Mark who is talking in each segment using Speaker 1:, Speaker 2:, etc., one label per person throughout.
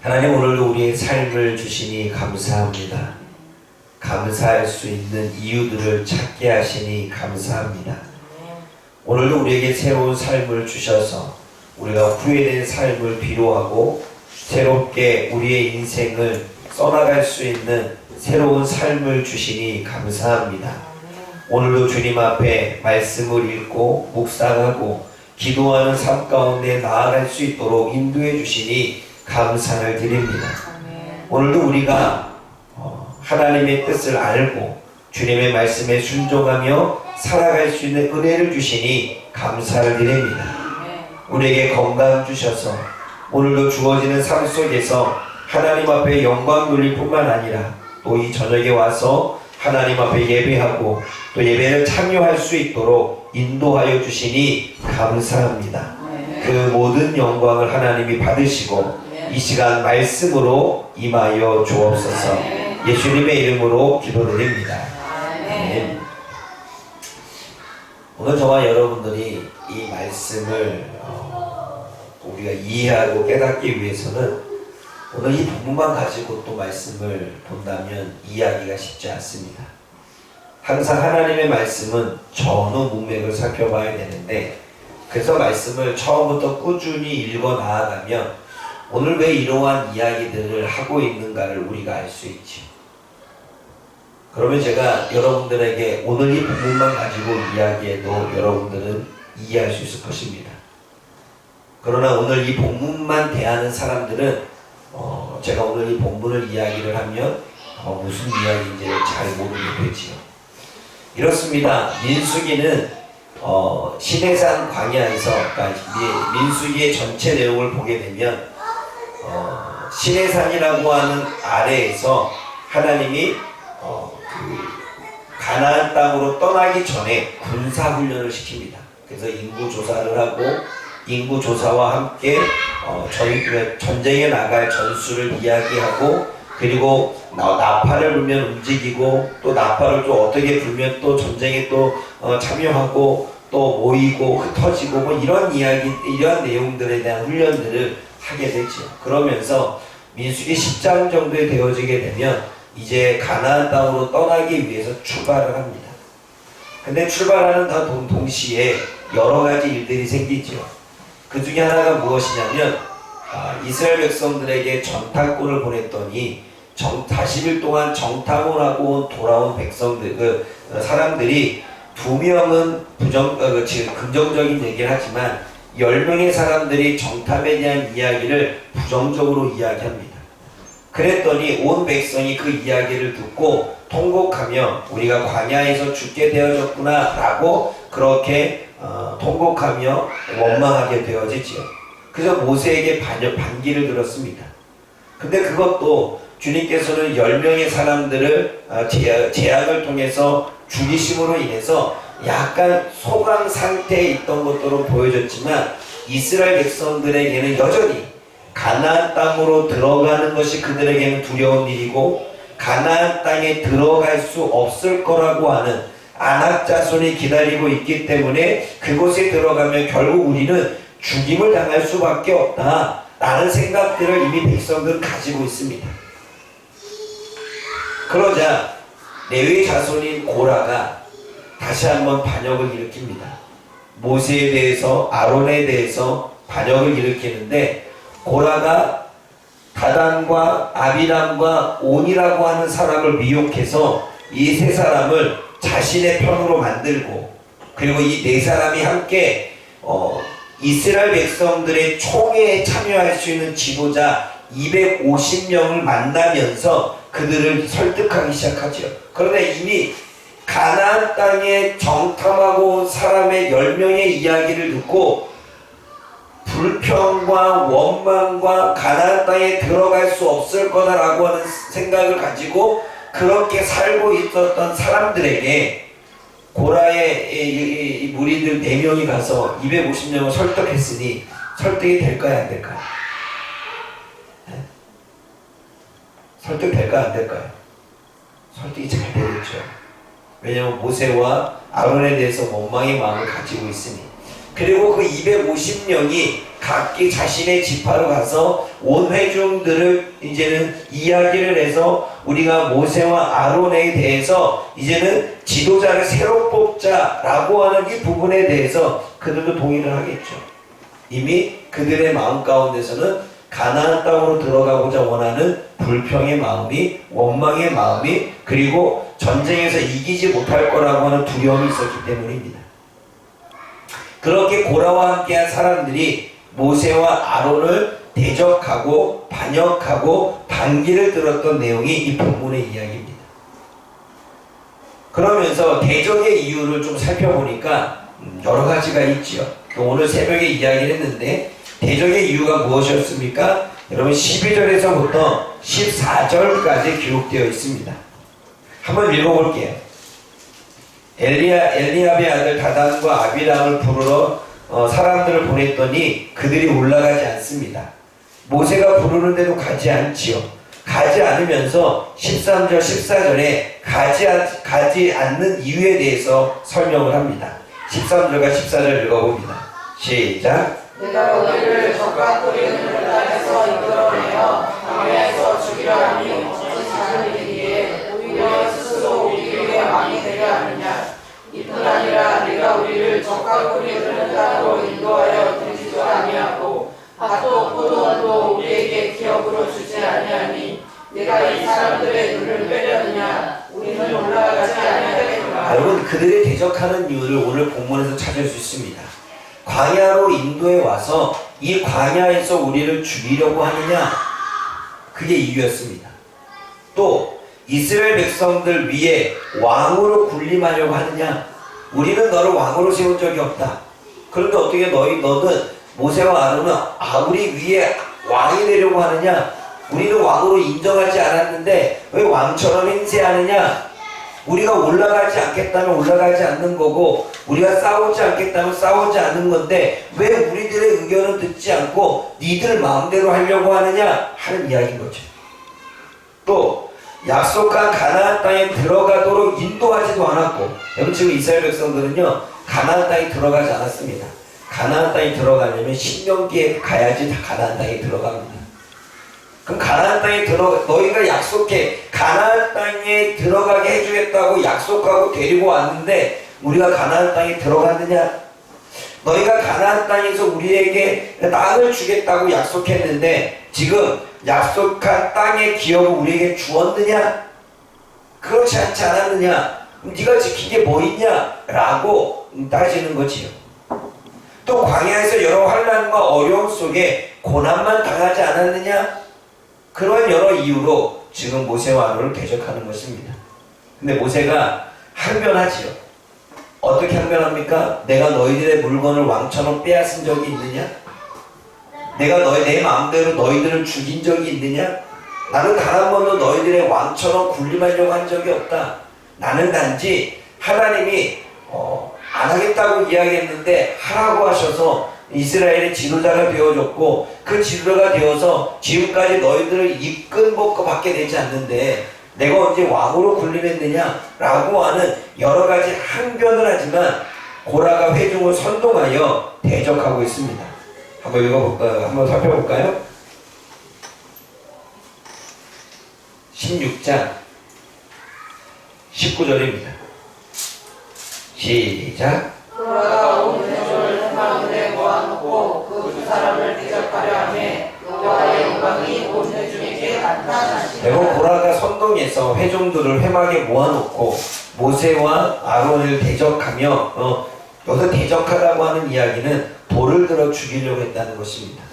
Speaker 1: 하나님, 오늘도 우리의 삶을 주시니 감사합니다. 감사할 수 있는 이유들을 찾게 하시니 감사합니다. 오늘도 우리에게 새로운 삶을 주셔서 우리가 후회된 삶을 비로하고 새롭게 우리의 인생을 써나갈 수 있는 새로운 삶을 주시니 감사합니다. 오늘도 주님 앞에 말씀을 읽고 묵상하고 기도하는 삶 가운데 나아갈 수 있도록 인도해 주시니 감사를 드립니다. 오늘도 우리가 하나님의 뜻을 알고 주님의 말씀에 순종하며 살아갈 수 있는 은혜를 주시니 감사를 드립니다. 우리에게 건강 주셔서 오늘도 주어지는 삶 속에서 하나님 앞에 영광 돌릴 뿐만 아니라 또 이 저녁에 와서 하나님 앞에 예배하고 또 예배를 참여할 수 있도록 인도하여 주시니 감사합니다. 그 모든 영광을 하나님이 받으시고 이 시간 말씀으로 임하여 주옵소서. 예수님의 이름으로 기도드립니다. 아멘. 오늘 저와 여러분들이 이 말씀을 우리가 이해하고 깨닫기 위해서는 오늘 이 부분만 가지고 또 말씀을 본다면 이해하기가 쉽지 않습니다. 항상 하나님의 말씀은 전후 문맥을 살펴봐야 되는데, 그래서 말씀을 처음부터 꾸준히 읽어 나아가면 오늘 왜 이러한 이야기들을 하고 있는가를 우리가 알 수 있죠. 그러면 제가 여러분들에게 오늘 이 부분만 가지고 이야기해도 여러분들은 이해할 수 있을 것입니다. 그러나 오늘 이 본문만 대하는 사람들은 제가 오늘 이 본문을 이야기를 하면 무슨 이야기인지를 잘 모르게 되지요. 이렇습니다. 민수기는 시내산 광야에서, 그러니까 민수기의 전체 내용을 보게 되면 시내산이라고 하는 아래에서 하나님이 가나안 땅으로 떠나기 전에 군사훈련을 시킵니다. 그래서 인구조사를 하고 인구조사와 함께 전쟁에 나갈 전술을 이야기하고, 그리고 나팔을 불면 움직이고 또 나팔을 또 어떻게 불면 또 전쟁에 또 참여하고 또 모이고 흩어지고 뭐 이런 이야기, 이러한 내용들에 대한 훈련들을 하게 되죠. 그러면서 민수기 10장 정도에 되어지게 되면 이제 가나안 땅으로 떠나기 위해서 출발을 합니다. 근데 출발하는 동시에 여러 가지 일들이 생기죠. 그 중에 하나가 무엇이냐면 이스라엘 백성들에게 정탐꾼을 보냈더니 40일 동안 정탐을 하고 돌아온 백성들, 사람들이 2명은 긍정적인 얘기를 하지만 10명의 사람들이 정탐에 대한 이야기를 부정적으로 이야기합니다. 그랬더니 온 백성이 그 이야기를 듣고 통곡하며 우리가 광야에서 죽게 되어졌구나 라고 그렇게 통곡하며 원망하게 되어지지요. 그래서 모세에게 반기를 들었습니다. 근데 그것도 주님께서는 10명의 사람들을 재앙을 통해서 죽이심으로 인해서 약간 소강 상태에 있던 것으로 보여졌지만 이스라엘 백성들에게는 여전히 가나안 땅으로 들어가는 것이 그들에게는 두려운 일이고 가나안 땅에 들어갈 수 없을 거라고 하는 아낙 자손이 기다리고 있기 때문에 그곳에 들어가면 결국 우리는 죽임을 당할 수밖에 없다 라는 생각들을 이미 백성들은 가지고 있습니다. 그러자 레위 자손인 고라가 다시 한번 반역을 일으킵니다. 모세에 대해서, 아론에 대해서 반역을 일으키는데, 고라가 다단과 아비람과 온이라고 하는 사람을 미혹해서 이 세 사람을 자신의 편으로 만들고, 그리고 이 네 사람이 함께 이스라엘 백성들의 총회에 참여할 수 있는 지도자 250명을 만나면서 그들을 설득하기 시작하죠. 그런데 이미 가나안 땅에 정탐하고 온 사람의 10명의 이야기를 듣고 불평과 원망과 가나안 땅에 들어갈 수 없을 거다라고 하는 생각을 가지고 그렇게 살고 있었던 사람들에게 고라의 이 무리들 4명이 가서 250명을 설득했으니 설득이 될까요, 안 될까요? 설득될까요, 안 될까요? 설득이 잘 되겠죠. 왜냐하면 모세와 아론에 대해서 원망의 마음을 가지고 있으니. 그리고 그 250명이 각기 자신의 지파로 가서 온 회중들을 이제는 이야기를 해서 우리가 모세와 아론에 대해서 이제는 지도자를 새로 뽑자라고 하는 이 부분에 대해서 그들도 동의를 하겠죠. 이미 그들의 마음 가운데서는 가나안 땅으로 들어가고자 원하는 불평의 마음이, 원망의 마음이, 그리고 전쟁에서 이기지 못할 거라고 하는 두려움이 있었기 때문입니다. 그렇게 고라와 함께한 사람들이 모세와 아론을 대적하고 반역하고 반기를 들었던 내용이 이 본문의 이야기입니다. 그러면서 대적의 이유를 좀 살펴보니까 여러 가지가 있지요. 오늘 새벽에 이야기를 했는데 대적의 이유가 무엇이었습니까? 여러분 12절에서부터 14절까지 기록되어 있습니다. 한번 읽어볼게요. 엘리압의 아들 다단과 아비람을 부르러 사람들을 보냈더니 그들이 올라가지 않습니다. 모세가 부르는데도 가지 않지요. 가지 않으면서 13절 14절에 가지 않는 이유에 대해서 설명을 합니다. 13절과 14절 읽어봅니다. 시작.
Speaker 2: 내가 우리를 적과 꿀이는 땅에서 이끌어내어 광야에서 죽이려 하니 어찌 작은 일이기에 오히려 스스로 우리에게 왕이 되려 하느냐. 이뿐 아니라 네가 우리를 적과 꿀이 흐르는 땅으로 인도하여 들이지도 아니하고 밭도 포도원도 우리에게 기업으로 주지 아니하니 네가 이 사람들의 눈을 빼려느냐. 우리는 올라가지 아니하겠구나.
Speaker 1: 여러분 그들의 대적하는 이유를 오늘 본문에서 찾을 수 있습니다. 광야로 인도에 와서 이 광야에서 우리를 죽이려고 하느냐, 그게 이유였습니다. 또 이스라엘 백성들 위에 왕으로 군림하려고 하느냐, 우리는 너를 왕으로 세운 적이 없다. 그런데 어떻게 너는 모세와 아론은 우리 위에 왕이 되려고 하느냐, 우리는 왕으로 인정하지 않았는데 왜 왕처럼 행세하느냐, 우리가 올라가지 않겠다면 올라가지 않는 거고 우리가 싸우지 않겠다면 싸우지 않는 건데 왜 우리들의 의견을 듣지 않고 니들 마음대로 하려고 하느냐 하는 이야기인 거죠. 또 약속한 가나안 땅에 들어가도록 인도하지도 않았고, 여러분 지금 이스라엘 백성들은요 가나안 땅에 들어가지 않았습니다. 가나안 땅에 들어가려면 신명기에 가야지 다 가나안 땅에 들어갑니다. 그럼 가나안 땅에 너희가 약속해 가나안 땅에 들어가게 해주겠다고 약속하고 데리고 왔는데 우리가 가나안 땅에 들어갔느냐? 너희가 가나안 땅에서 우리에게 땅을 주겠다고 약속했는데 지금 약속한 땅의 기업을 우리에게 주었느냐? 그렇지 않지 않았느냐? 네가 지킨 게 뭐 있냐? 라고 따지는 거지요. 또 광야에서 여러 환난과 어려움 속에 고난만 당하지 않았느냐? 그런 여러 이유로 지금 모세와 아론을 대적하는 것입니다. 근데 모세가 항변하지요. 어떻게 항변합니까? 내가 너희들의 물건을 왕처럼 빼앗은 적이 있느냐? 내가 내 마음대로 너희들을 죽인 적이 있느냐? 나는 단 한 번도 너희들의 왕처럼 군림하려고 한 적이 없다. 나는 단지 하나님이 안 하겠다고 이야기했는데 하라고 하셔서 이스라엘의 지도자가 되어줬고 그 지도자가 되어서 지금까지 너희들을 이끈 것 밖에 되지 않는데 내가 언제 왕으로 군림했느냐 라고 하는 여러 가지 항변을 하지만 고라가 회중을 선동하여 대적하고 있습니다. 한번 읽어볼까요? 한번 살펴볼까요? 16장 19절입니다. 시작.
Speaker 2: 고라가 온 회중을 한가운데 모아놓고 그 두 사람을 대적하려 하매 여호와의 영광이 온 회중에게 나타나시니라.
Speaker 1: 그리고 고라가 선동해서 회중들을 회막에 모아놓고 모세와 아론을 대적하며 여기서 대적하다고 하는 이야기는 돌을 들어 죽이려고 했다는 것입니다.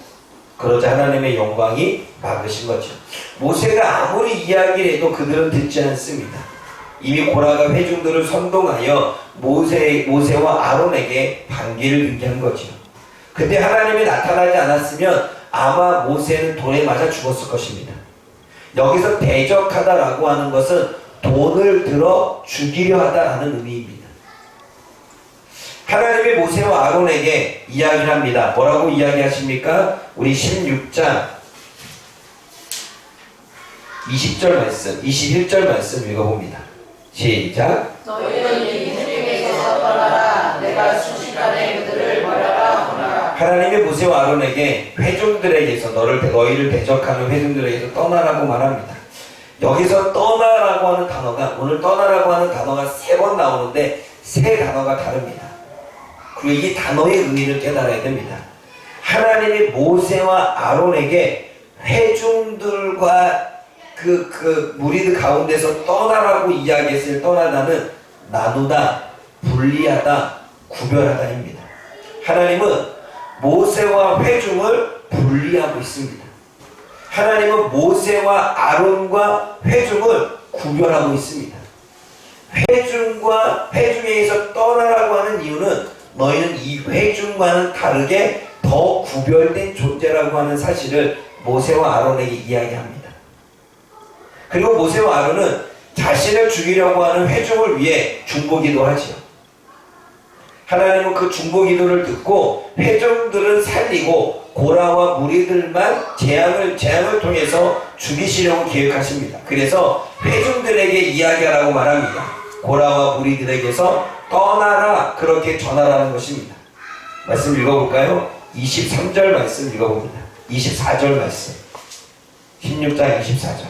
Speaker 1: 그러자 하나님의 영광이 막으신 거죠. 모세가 아무리 이야기를 해도 그들은 듣지 않습니다. 이미 고라가 회중들을 선동하여 모세와 아론에게 반기를 들게 한 거죠. 근데 하나님이 나타나지 않았으면 아마 모세는 돌에 맞아 죽었을 것입니다. 여기서 대적하다라고 하는 것은 돈을 들어 죽이려 하다라는 의미입니다. 하나님이 모세와 아론에게 이야기를 합니다. 뭐라고 이야기하십니까? 우리 16장 20절 말씀, 21절 말씀 읽어봅니다. 시작.
Speaker 2: 너희는 이 회중에게서 떠나라. 내가 순식간에 그들을 버려라 하노라.
Speaker 1: 하나님의 모세와 아론에게 회중들에게서 너희를 대적하는 회중들에게서 떠나라고 말합니다. 여기서 떠나라고 하는 단어가 오늘 떠나라고 하는 단어가 3번 나오는데 3단어가 다릅니다. 그리고 이 단어의 의미를 깨달아야 됩니다. 하나님이 모세와 아론에게 회중들과 그 무리들 가운데서 떠나라고 이야기했을 떠나다는 나누다, 분리하다, 구별하다입니다. 하나님은 모세와 회중을 분리하고 있습니다. 하나님은 모세와 아론과 회중을 구별하고 있습니다. 회중에서 떠나라고 하는 이유는 너희는 이 회중과는 다르게 더 구별된 존재라고 하는 사실을 모세와 아론에게 이야기합니다. 그리고 모세와 아론은 자신을 죽이려고 하는 회중을 위해 중보기도 하지요. 하나님은 그 중보기도를 듣고 회중들은 살리고 고라와 무리들만 재앙을 통해서 죽이시려고 계획하십니다. 그래서 회중들에게 이야기하라고 말합니다. 고라와 무리들에게서 떠나라 그렇게 전하라는 것입니다. 말씀 읽어볼까요? 23절 말씀 읽어봅니다. 24절 말씀 16장 24절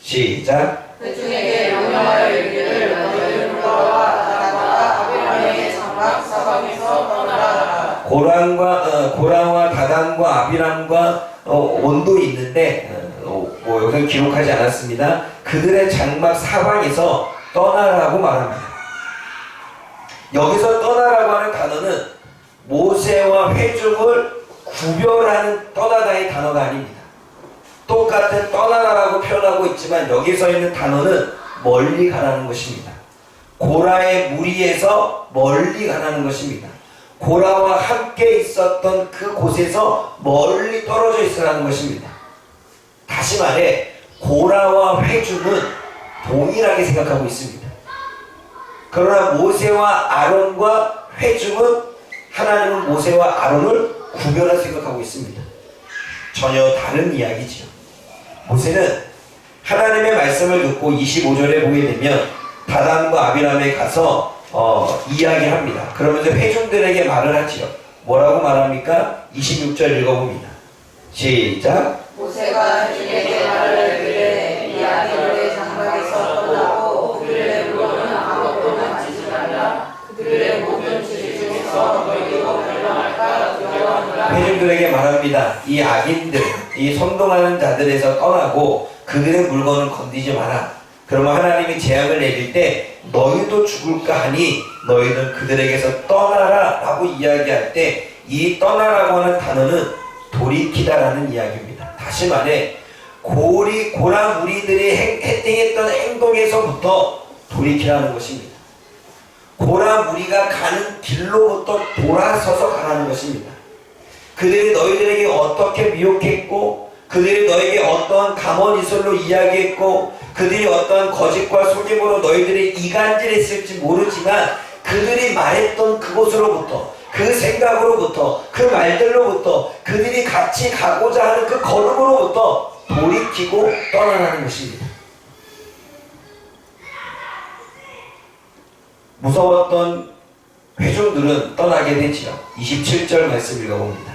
Speaker 1: 시작.
Speaker 2: 회중에게 명령하여 이르기를 너희는 고라와 다단과 아비람에게 장막 사방에서 떠나라.
Speaker 1: 고라와 다단과 아비람과 온도 있는데 여기서 기록하지 않았습니다. 그들의 장막 사방에서 떠나라고 말합니다. 여기서 떠나라고 하는 단어는 모세와 회중을 구별하는 떠나다의 단어가 아닙니다. 똑같은 떠나라고 표현하고 있지만 여기서 있는 단어는 멀리 가라는 것입니다. 고라의 무리에서 멀리 가라는 것입니다. 고라와 함께 있었던 그 곳에서 멀리 떨어져 있으라는 것입니다. 다시 말해 고라와 회중은 동일하게 생각하고 있습니다. 그러나 모세와 아론과 회중은 하나님은 모세와 아론을 구별할 생각하고 있습니다. 전혀 다른 이야기지요. 모세는 하나님의 말씀을 듣고 25절에 보게 되면 다단과 아비람에 가서 이야기합니다. 그러면서 회중들에게 말을 하지요. 뭐라고 말합니까? 26절 읽어봅니다. 시작.
Speaker 2: 모세가 회중에게 말을 이르되 이 아비람의 장막에서 떠나고 그들의 물건은 아무것도 만지지 말라. 그들의 모든 죄 중에서 너희도 멸망할까 두려워하노라.
Speaker 1: 회중들에게 말합니다. 이 악인들, 이 선동하는 자들에서 떠나고 그들의 물건을 건드리지 마라. 그러면 하나님이 재앙을 내릴 때 너희도 죽을까 하니 너희는 그들에게서 떠나라 라고 이야기할 때 이 떠나라고 하는 단어는 돌이키다라는 이야기입니다. 다시 말해 고라 무리들이 행했던 행동에서부터 돌이키라는 것입니다. 고라 무리가 가는 길로부터 돌아서서 가라는 것입니다. 그들이 너희들에게 어떻게 미혹했고 그들이 너에게 어떠한 가문이설로 이야기했고 그들이 어떠한 거짓과 속임으로 너희들이 이간질했을지 모르지만 그들이 말했던 그곳으로부터 그 생각으로부터 그 말들로부터 그들이 같이 가고자 하는 그 걸음으로부터 돌이키고 떠나라는 것입니다. 무서웠던 회중들은 떠나게 되지요. 27절 말씀 읽어봅니다.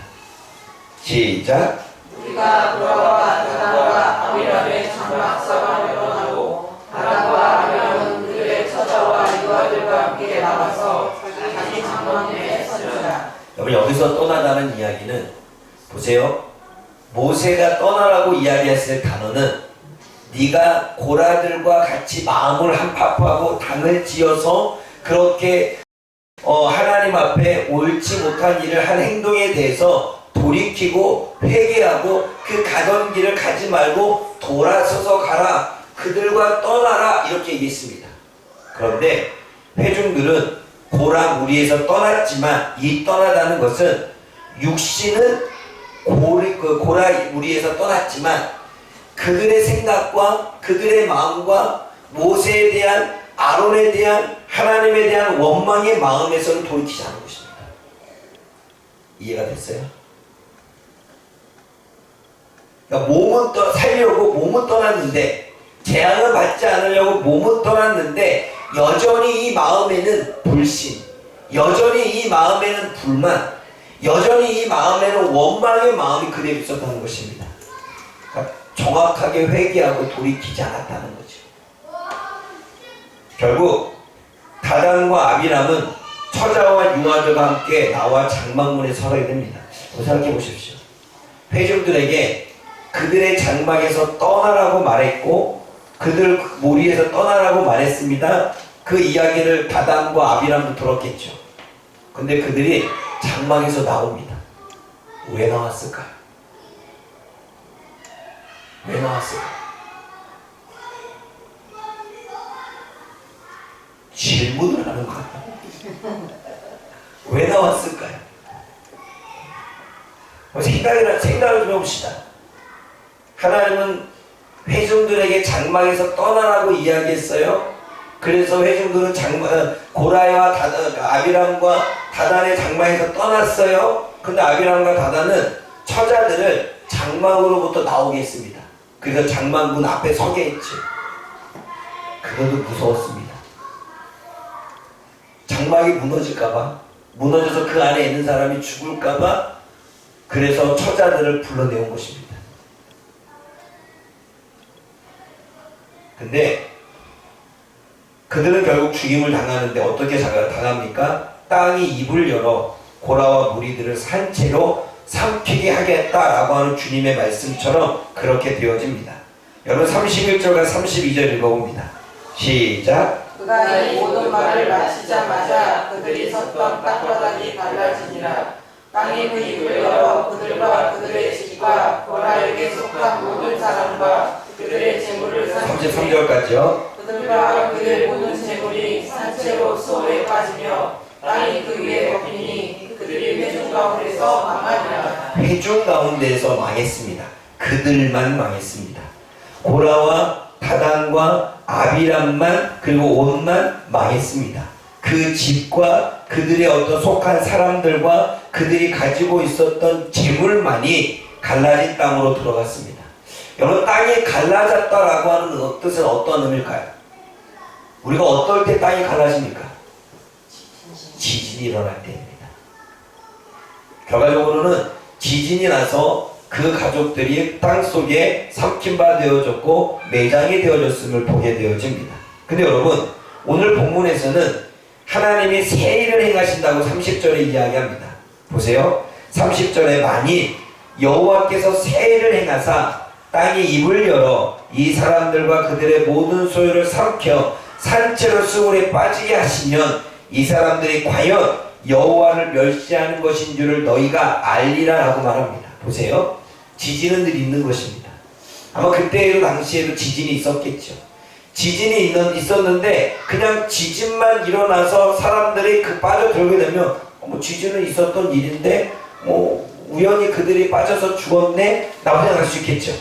Speaker 1: 시작.
Speaker 2: 우리가 고라와 다단과 아비람의 장막 사방을 떠나고 다단과 아비람은 그들의 처자와 이와들과 함께 나가서 자기 장막 내에 서리라.
Speaker 1: 여러분 여기서 떠나다는 이야기는 보세요. 모세가 떠나라고 이야기했을 단어는 네가 고라들과 같이 마음을 한파하고 당을 지어서 그렇게 하나님 앞에 옳지 못한 일을 한 행동에 대해서 돌이키고 회개하고 그 가던 길을 가지 말고 돌아서서 가라. 그들과 떠나라. 이렇게 얘기했습니다. 그런데 회중들은 고라 무리에서 떠났지만 이 떠나다는 것은 육신은 고라 무리에서 떠났지만 그들의 생각과 그들의 마음과 모세에 대한 아론에 대한 하나님에 대한 원망의 마음에서는 돌이키지 않은 것입니다. 이해가 됐어요? 그러니까 몸은 살려고 몸은 떠났는데 재앙을 받지 않으려고 몸은 떠났는데 여전히 이 마음에는 불신, 여전히 이 마음에는 불만, 여전히 이 마음에는 원망의 마음이 그대로 있었다는 것입니다. 그러니까 정확하게 회개하고 돌이키지 않았다는 거죠. 결국 다단과 아비람은 처자와 유아들과 함께 나와 장막문에 서게 됩니다. 생각해 보십시오. 회중들에게 그들의 장막에서 떠나라고 말했고 그들 무리에서 떠나라고 말했습니다. 그 이야기를 다단과 아비람도 들었겠죠. 근데 그들이 장막에서 나옵니다. 왜 나왔을까요? 왜 나왔을까요? 질문을 하는 거예요. 왜 나왔을까요? 생각을 좀 해봅시다. 하나님은 회중들에게 장막에서 떠나라고 이야기했어요. 그래서 회중들은 고라와 아비람과 다단의 장막에서 떠났어요. 근데 아비람과 다단은 처자들을 장막으로부터 나오게 했습니다. 그래서 장막문 앞에 서게 했죠. 그것도 무서웠습니다. 장막이 무너질까봐, 무너져서 그 안에 있는 사람이 죽을까봐, 그래서 처자들을 불러내온 것입니다. 근데 그들은 결국 죽임을 당하는데 어떻게 당합니까? 땅이 입을 열어 고라와 무리들을 산채로 삼키게 하겠다라고 하는 주님의 말씀처럼 그렇게 되어집니다. 여러분 31절과 32절 읽어봅니다. 시작.
Speaker 2: 그가 이 모든 말을 마치자마자 그들이 섰던 땅바닥이 갈라지니라. 땅이 그 입을 열어 그들과 그들의 집과 고라에게 속한 모든 사람과 그들의 재물을
Speaker 1: 33절까지요.
Speaker 2: 그들과 그들의 모든 재물이 산채로 수호에 빠지며 땅이 그 위에 덮이니 그들이 회중 가운데서 망하니라.
Speaker 1: 회중 가운데서 망했습니다. 그들만 망했습니다. 고라와 다단과 아비람만 그리고 온만 망했습니다. 그 집과 그들의 어떤 속한 사람들과 그들이 가지고 있었던 재물만이 갈라진 땅으로 들어갔습니다. 여러분 땅이 갈라졌다라고 하는 뜻은 어떤 의미일까요? 우리가 어떨 때 땅이 갈라집니까? 지진이 일어날 때입니다. 결과적으로는 지진이 나서 그 가족들이 땅속에 삼킨바 되어졌고 매장이 되어졌음을 보게 되어집니다. 근데 여러분 오늘 본문에서는 하나님이 새 일을 행하신다고 30절에 이야기합니다. 보세요. 30절에 만일 여호와께서 새 일을 행하사 땅이 입을 열어 이 사람들과 그들의 모든 소유를 삼켜 산채로 수울에 빠지게 하시면 이 사람들이 과연 여호와를 멸시하는 것인 줄을 너희가 알리라 라고 말합니다. 보세요. 지진은 늘 있는 것입니다. 아마 그때도 당시에도 지진이 있었겠죠. 지진이 있었는데 그냥 지진만 일어나서 사람들이 빠져들게 되면 뭐 지진은 있었던 일인데 뭐 우연히 그들이 빠져서 죽었네 라고 생각할 수 있겠죠.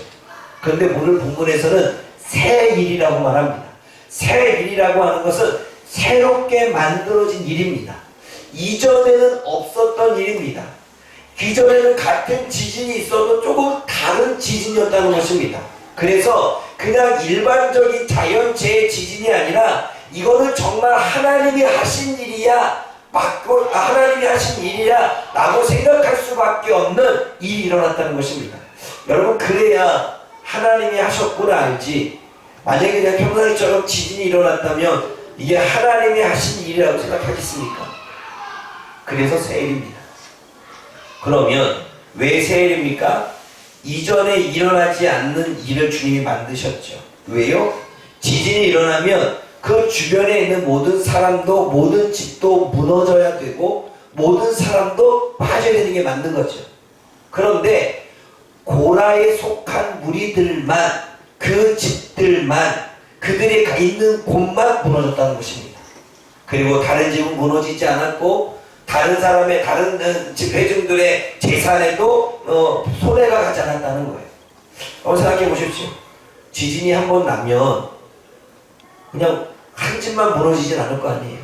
Speaker 1: 그런데 오늘 본문에서는 새 일이라고 말합니다. 새 일이라고 하는 것은 새롭게 만들어진 일입니다. 이전에는 없었던 일입니다. 이전에는 같은 지진이 있어도 조금 다른 지진이었다는 것입니다. 그래서 그냥 일반적인 자연재해 지진이 아니라 이거는 정말 하나님이 하신 일이야 하나님이 하신 일이야 라고 생각할 수밖에 없는 일이 일어났다는 것입니다. 여러분 그래야 하나님이 하셨구나 알지, 만약에 그냥 평상시처럼 지진이 일어났다면 이게 하나님이 하신 일이라고 생각하겠습니까? 그래서 새 일입니다. 그러면 왜 새 일입니까? 이전에 일어나지 않는 일을 주님이 만드셨죠. 왜요? 지진이 일어나면 그 주변에 있는 모든 사람도 모든 집도 무너져야 되고 모든 사람도 빠져야 되는 게 만든 거죠. 그런데 고라에 속한 무리들만, 그 집들만, 그들이 있는 곳만 무너졌다는 것입니다. 그리고 다른 집은 무너지지 않았고 다른 사람의 다른 회중들의 재산에도 손해가 가지 않았다는 거예요. 한번 생각해 보십시오. 지진이 한 번 나면 그냥 한 집만 무너지진 않을 거 아니에요.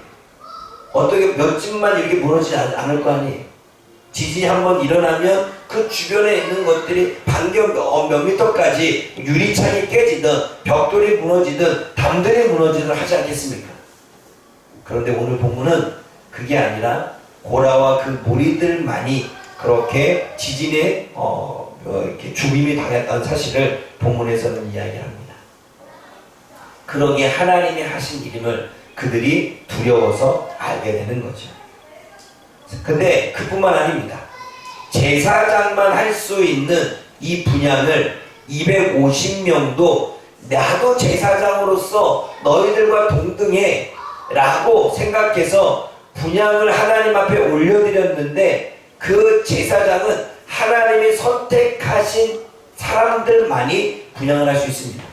Speaker 1: 어떻게 몇 집만 이렇게 무너지지 않을 거 아니에요. 지진이 한 번 일어나면 그 주변에 있는 것들이 반경 몇 미터까지 유리창이 깨지든 벽돌이 무너지든 담들이 무너지든 하지 않겠습니까? 그런데 오늘 본문은 그게 아니라 고라와 그 무리들만이 그렇게 지진에 이렇게 죽임이 당했다는 사실을 본문에서는 이야기합니다. 그러기에 하나님이 하신 일임을 그들이 두려워서 알게 되는 거죠. 근데 그뿐만 아닙니다. 제사장만 할 수 있는 이 분향을 250명도 나도 제사장으로서 너희들과 동등해 라고 생각해서 분향을 하나님 앞에 올려드렸는데, 그 제사장은 하나님이 선택하신 사람들만이 분향을 할 수 있습니다.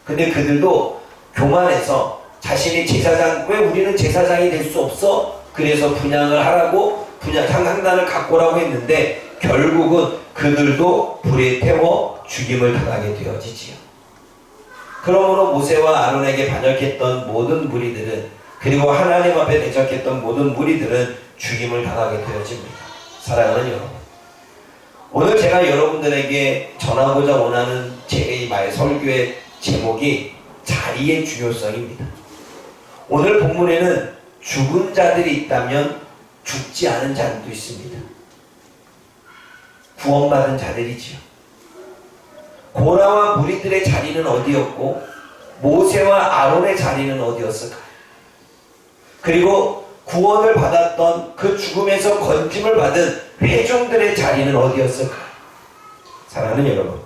Speaker 1: 근데 그들도 교만해서 자신이 제사장, 왜 우리는 제사장이 될 수 없어? 그래서 분향을 하라고 분향 향단을 갖고 오라고 했는데 결국은 그들도 불에 태워 죽임을 당하게 되어지지요. 그러므로 모세와 아론에게 반역했던 모든 무리들은, 그리고 하나님 앞에 대적했던 모든 무리들은 죽임을 당하게 되어집니다. 사랑하는 여러분, 오늘 제가 여러분들에게 전하고자 원하는 제 설교의 제목이 자리의 중요성입니다. 오늘 본문에는 죽은 자들이 있다면 죽지 않은 자들도 있습니다. 구원받은 자들이지요. 고라와 무리들의 자리는 어디였고 모세와 아론의 자리는 어디였을까요? 그리고 구원을 받았던 그 죽음에서 건짐을 받은 회중들의 자리는 어디였을까요? 사랑하는 여러분,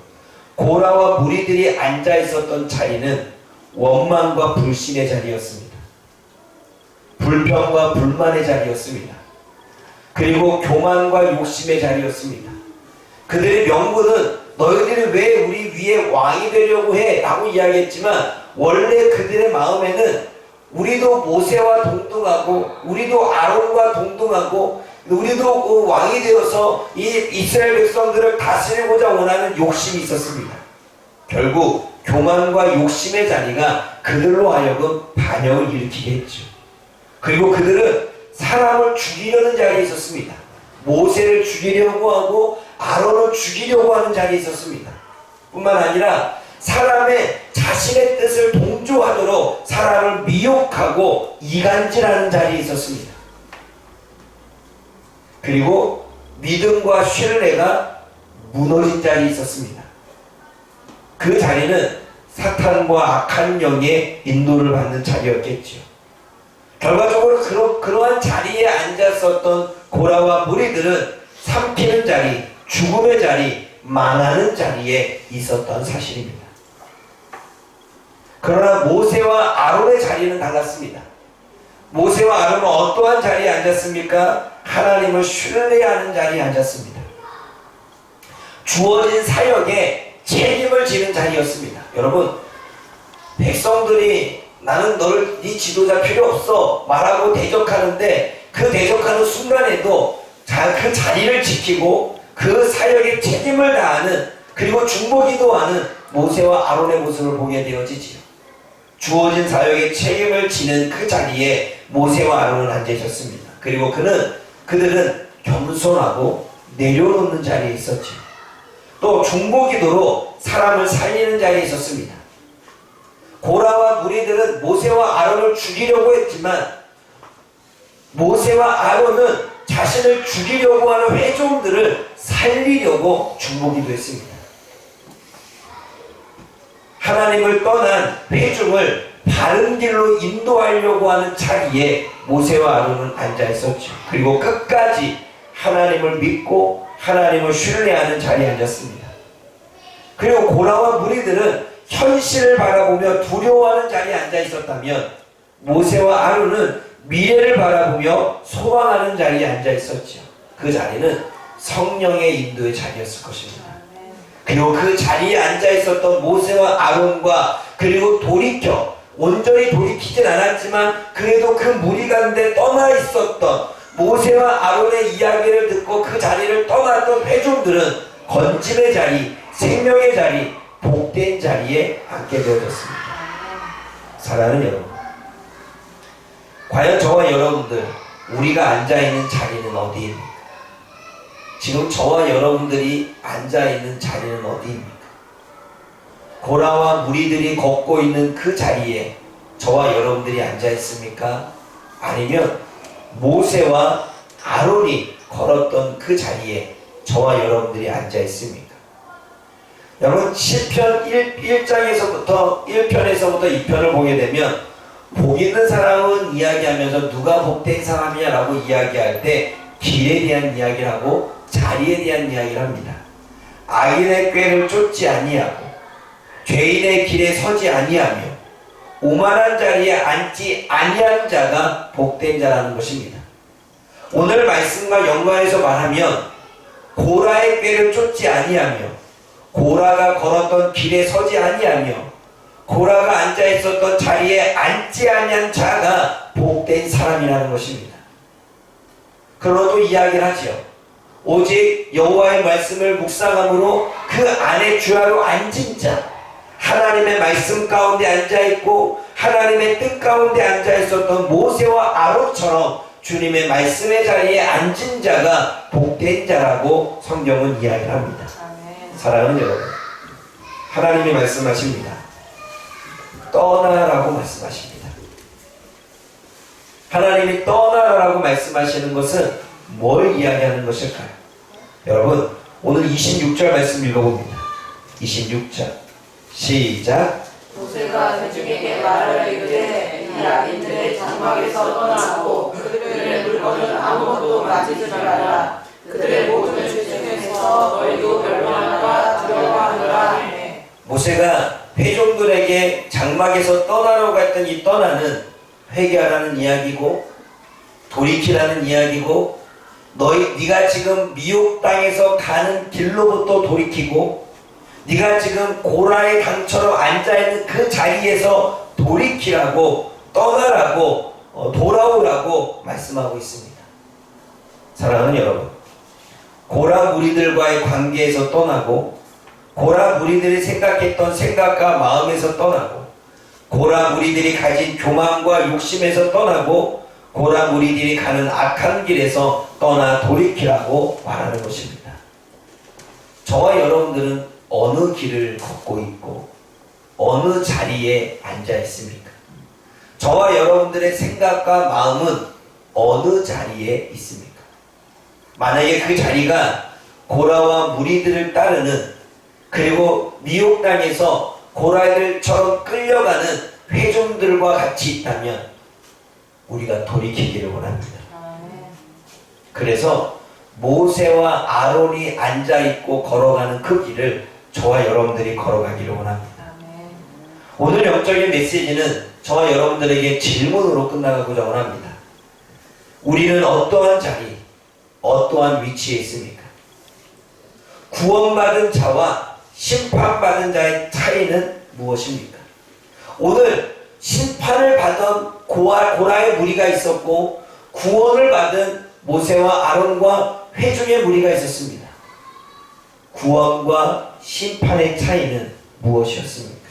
Speaker 1: 고라와 무리들이 앉아 있었던 자리는 원망과 불신의 자리였습니다. 불평과 불만의 자리였습니다. 그리고 교만과 욕심의 자리였습니다. 그들의 명분은 너희들이 왜 우리 위에 왕이 되려고 해? 라고 이야기했지만 원래 그들의 마음에는 우리도 모세와 동등하고 우리도 아론과 동등하고 우리도 왕이 되어서 이 이스라엘 백성들을 다스리고자 원하는 욕심이 있었습니다. 결국 교만과 욕심의 자리가 그들로 하여금 반역을 일으키게 했죠. 그리고 그들은 사람을 죽이려는 자리에 있었습니다. 모세를 죽이려고 하고 아론을 죽이려고 하는 자리에 있었습니다. 뿐만 아니라 사람의 자신의 뜻을 동조하도록 사람을 미혹하고 이간질하는 자리에 있었습니다. 그리고 믿음과 신뢰가 무너진 자리에 있었습니다. 그 자리는 사탄과 악한 영의 인도를 받는 자리였겠죠. 결과적으로 그러한 자리에 앉았었던 고라와 무리들은 삼키는 자리, 죽음의 자리, 망하는 자리에 있었던 사실입니다. 그러나 모세와 아론의 자리는 달랐습니다. 모세와 아론은 어떠한 자리에 앉았습니까? 하나님을 신뢰하는 자리에 앉았습니다. 주어진 사역에 책임을 지는 자리였습니다. 여러분, 백성들이 나는 너를 네 지도자 필요 없어 말하고 대적하는데 그 대적하는 순간에도 그 자리를 지키고 그 사역에 책임을 다하는, 그리고 중보기도하는 모세와 아론의 모습을 보게 되어지지요. 주어진 사역에 책임을 지는 그 자리에 모세와 아론은 앉아 있었습니다. 그리고 그들은 겸손하고 내려놓는 자리에 있었죠. 또 중보기도로 사람을 살리는 자리에 있었습니다. 고라와 무리들은 모세와 아론을 죽이려고 했지만 모세와 아론은 자신을 죽이려고 하는 회종들을 살리려고 중보기도 했습니다. 하나님을 떠난 회중을 바른 길로 인도하려고 하는 자리에 모세와 아론은 앉아 있었죠. 그리고 끝까지 하나님을 믿고 하나님을 신뢰하는 자리에 앉았습니다. 그리고 고라와 무리들은 현실을 바라보며 두려워하는 자리에 앉아 있었다면 모세와 아론은 미래를 바라보며 소망하는 자리에 앉아 있었죠. 그 자리는 성령의 인도의 자리였을 것입니다. 그리고 그 자리에 앉아 있었던 모세와 아론과 그리고 온전히 돌이키진 않았지만 그래도 그 무리 가운데 떠나 있었던 모세와 아론의 이야기를 듣고 그 자리를 떠났던 회중들은 건짐의 자리, 생명의 자리, 복된 자리에 앉게 되어졌습니다. 사랑하는 여러분, 과연 저와 여러분들, 우리가 앉아있는 자리는 어디입니까? 지금 저와 여러분들이 앉아있는 자리는 어디입니까? 고라와 무리들이 걷고 있는 그 자리에 저와 여러분들이 앉아있습니까? 아니면 모세와 아론이 걸었던 그 자리에 저와 여러분들이 앉아 있습니까? 여러분 시편 1장에서부터 1편에서부터 2편을 보게 되면 복 있는 사람은 이야기하면서 누가 복된 사람이냐라고 이야기할 때 길에 대한 이야기를 하고 자리에 대한 이야기를 합니다. 악인의 꾀를 쫓지 아니하고 죄인의 길에 서지 아니하며 오만한 자리에 앉지 아니한 자가 복된 자라는 것입니다. 오늘 말씀과 연관해서 말하면 고라의 꾀를 쫓지 아니하며 고라가 걸었던 길에 서지 아니하며 고라가 앉아 있었던 자리에 앉지 아니한 자가 복된 사람이라는 것입니다. 그러도 이야기를 하죠. 오직 여호와의 말씀을 묵상함으로 그 안에 주야로 앉은 자, 하나님의 말씀 가운데 앉아있고 하나님의 뜻 가운데 앉아있었던 모세와 아론처럼 주님의 말씀의 자리에 앉은 자가 복된 자라고 성경은 이야기를 합니다. 사랑하는 여러분, 하나님이 말씀하십니다. 떠나라고 말씀하십니다. 하나님이 떠나라고 말씀하시는 것은 뭘 이야기하는 것일까요? 여러분, 오늘 26절 말씀 읽어봅니다. 26절 시작.
Speaker 2: 모세가 대중에게 말을 이르되 이 악인들의 장막에서 떠나고 그들의 물건을 아무것도 만지지 말라. 그들의 모든 죄 중에서 너희도 멸망하라 두려워하느라 하네.
Speaker 1: 모세가 회종들에게 장막에서 떠나라고 했던 이 떠나는 회개하라는 이야기고 돌이키라는 이야기고 네가 지금 미혹 땅에서 가는 길로부터 돌이키고 네가 지금 고라의 강처럼 앉아있는 그 자리에서 돌이키라고 떠나라고 돌아오라고 말씀하고 있습니다. 사랑하는 여러분, 고라 무리들과의 관계에서 떠나고 고라 무리들이 생각했던 생각과 마음에서 떠나고 고라 무리들이 가진 교만과 욕심에서 떠나고 고라 무리들이 가는 악한 길에서 떠나 돌이키라고 말하는 것입니다. 저와 여러분들은 어느 길을 걷고 있고 어느 자리에 앉아 있습니까? 저와 여러분들의 생각과 마음은 어느 자리에 있습니까? 만약에 그 자리가 고라와 무리들을 따르는 그리고 미혹 땅에서 고라들처럼 끌려가는 회종들과 같이 있다면 우리가 돌이키기를 원합니다. 그래서 모세와 아론이 앉아있고 걸어가는 그 길을 저와 여러분들이 걸어가기를 원합니다. 오늘 영적인 메시지는 저와 여러분들에게 질문으로 끝나가고자 원합니다. 우리는 어떠한 자리, 어떠한 위치에 있습니까? 구원받은 자와 심판받은 자의 차이는 무엇입니까? 오늘 심판을 받은 고라의 무리가 있었고 구원을 받은 모세와 아론과 회중의 무리가 있었습니다. 구원과 심판의 차이는 무엇이었습니까?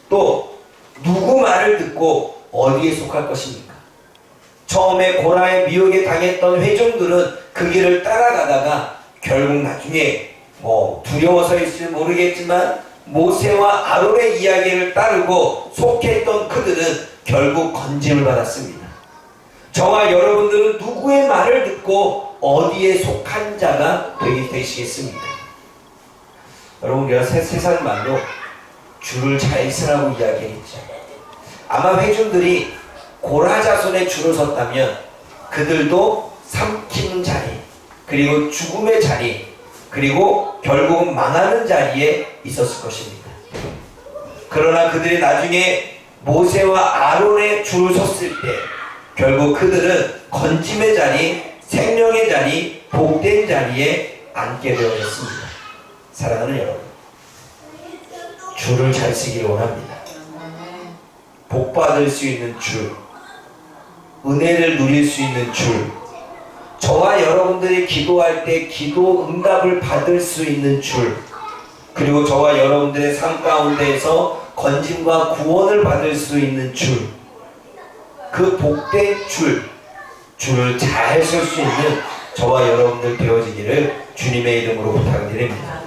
Speaker 1: 또 누구 말을 듣고 어디에 속할 것입니까? 처음에 고라의 미혹에 당했던 회중들은 그 길을 따라가다가 결국 나중에 두려워서일지 모르겠지만 모세와 아론의 이야기를 따르고 속했던 그들은 결국 건짐을 받았습니다. 저와 여러분들은 누구의 말을 듣고 어디에 속한 자가 되시겠습니까? 여러분, 우리가 세상 말로 줄을 잘 서라고 이야기했죠. 아마 회중들이 고라 자손의 줄을 섰다면 그들도 삼키는 자리, 그리고 죽음의 자리, 그리고 결국은 망하는 자리에 있었을 것입니다. 그러나 그들이 나중에 모세와 아론의 줄을 섰을 때 결국 그들은 건짐의 자리, 생명의 자리, 복된 자리에 앉게 되어졌습니다. 사랑하는 여러분, 줄을 잘 쓰기를 원합니다. 복 받을 수 있는 줄, 은혜를 누릴 수 있는 줄, 저와 여러분들이 기도할 때 기도 응답을 받을 수 있는 줄, 그리고 저와 여러분들의 삶 가운데에서 건짐과 구원을 받을 수 있는 줄, 그 복된 줄을 잘 쓸 수 있는 저와 여러분들 되어지기를 주님의 이름으로 부탁드립니다.